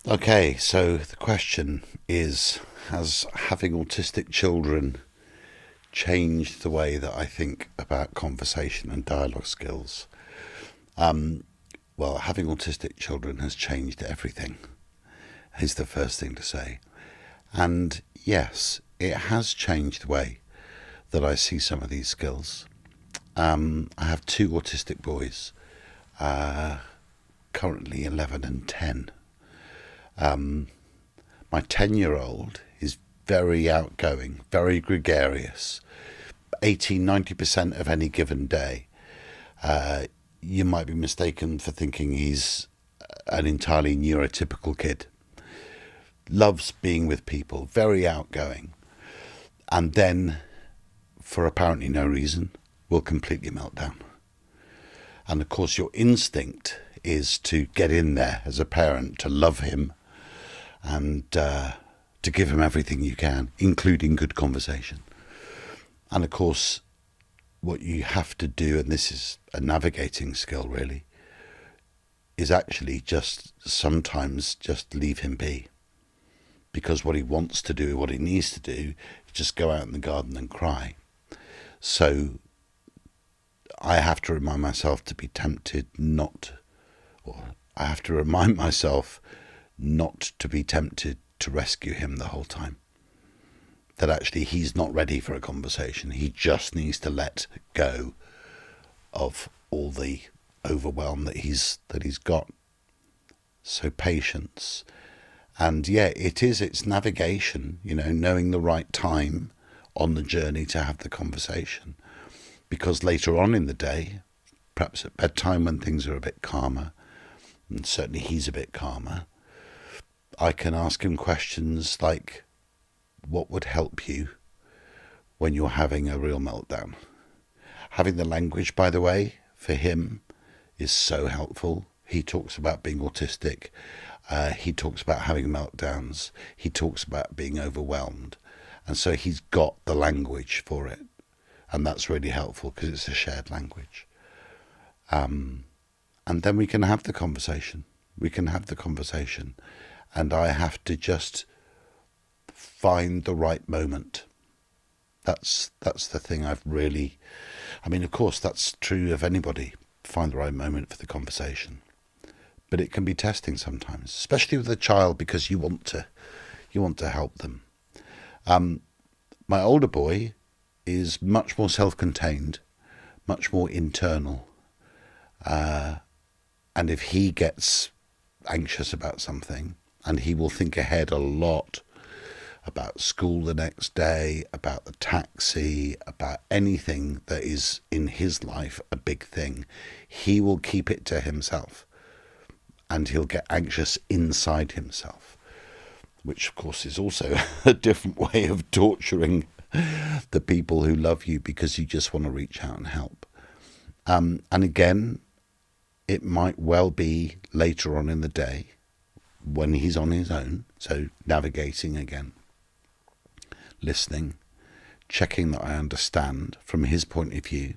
Okay, so the question is, has having autistic children changed the way that I think about conversation and dialogue skills? Well, having autistic children has changed everything, is the first thing to say. And yes, it has changed the way that I see some of these skills. I have two autistic boys, currently 11 and 10. My 10-year-old is very outgoing, very gregarious. 80-90% of any given day, you might be mistaken for thinking he's an entirely neurotypical kid. Loves being with people, very outgoing. And then, for apparently no reason, will completely melt down. And of course, your instinct is to get in there as a parent, to love him and to give him everything you can, including good conversation. And of course, what you have to do, and this is a navigating skill really, is actually just sometimes just leave him be. Because what he wants to do, what he needs to do, is just go out in the garden and cry. So I have to remind myself to be tempted not, or I have to remind myself not to be tempted to rescue him the whole time. That actually he's not ready for a conversation. He just needs to let go of all the overwhelm that he's got. So patience. And yeah, it's navigation, knowing the right time on the journey to have the conversation. Because later on in the day, perhaps at bedtime when things are a bit calmer, and certainly he's a bit calmer, I can ask him questions like, what would help you when you're having a real meltdown? Having the language, by the way, for him is so helpful. He talks about being autistic. He talks about having meltdowns. He talks about being overwhelmed. And so he's got the language for it. And that's really helpful because it's a shared language. And then we can have the conversation. And I have to just find the right moment. That's the thing I've really... of course, that's true of anybody. Find the right moment for the conversation. But it can be testing sometimes, especially with a child, because you want to help them. My older boy is much more self-contained, much more internal. And if he gets anxious about something, and he will think ahead a lot about school the next day, about the taxi, about anything that is in his life a big thing, he will keep it to himself. And he'll get anxious inside himself, which of course is also a different way of torturing the people who love you, because you just want to reach out and help. And again, it might well be later on in the day when he's on his own, so navigating again, listening, checking that I understand from his point of view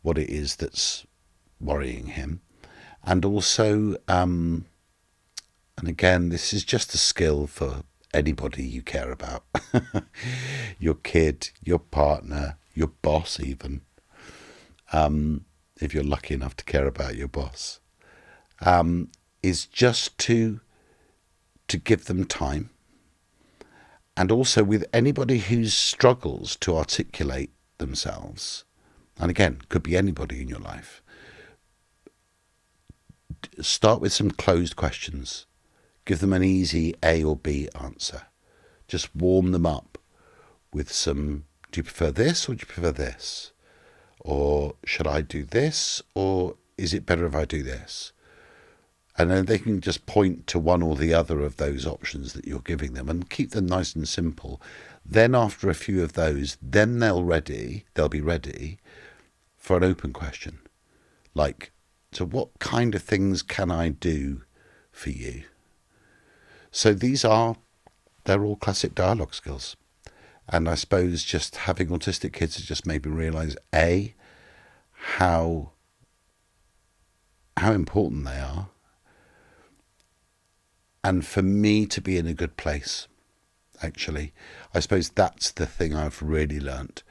what it is that's worrying him. And also, and again, this is just a skill for anybody you care about. Your kid, your partner, your boss even, if you're lucky enough to care about your boss, is just to give them time. And also with anybody who struggles to articulate themselves, and again, could be anybody in your life, start with some closed questions. Give them an easy A or B answer. Just warm them up with some, do you prefer this or do you prefer this? Or should I do this, or is it better if I do this? And then they can just point to one or the other of those options that you're giving them and keep them nice and simple. Then after a few of those, then they'll be ready for an open question. Like, so what kind of things can I do for you? So they're all classic dialogue skills. And I suppose just having autistic kids has just made me realise, A, how important they are, and for me to be in a good place, actually. I suppose that's the thing I've really learnt,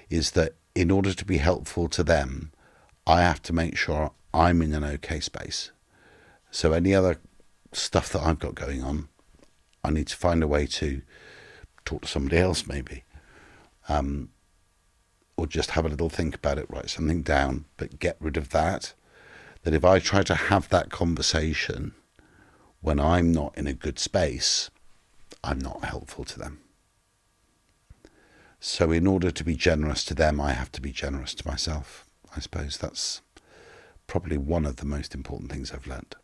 is that in order to be helpful to them, I have to make sure I'm in an okay space. So any other stuff that I've got going on, I need to find a way to talk to somebody else maybe, or just have a little think about it, write something down, but get rid of that. That if I try to have that conversation when I'm not in a good space, I'm not helpful to them. So in order to be generous to them, I have to be generous to myself. I suppose that's probably one of the most important things I've learned.